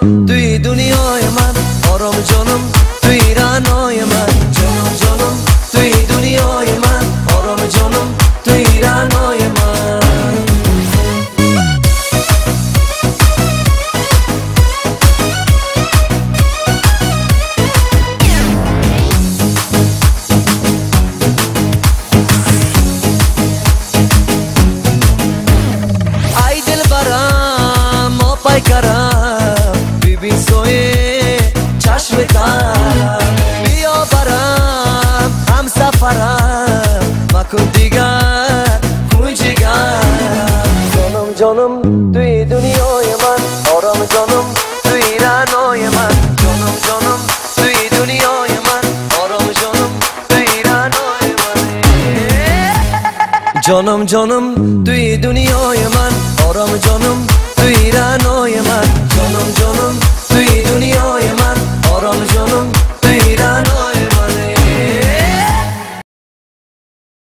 توی دنیای من، آرام جانم توی رعنای من. جانم جانم توی دنیای من، آرام جانم توی رعنای من. ای دل برم ما پای کرم، ببین سوی چشم تر، بیا برم هم سفرم مکن دیگر خون جگر. جانم جانم توی دنیای من، آرام جانم توی رعنای من. جانم جانم توی دنیای من، آرام جانم توی رعنای من. جانم جانم توی دنیای من، آرام جانم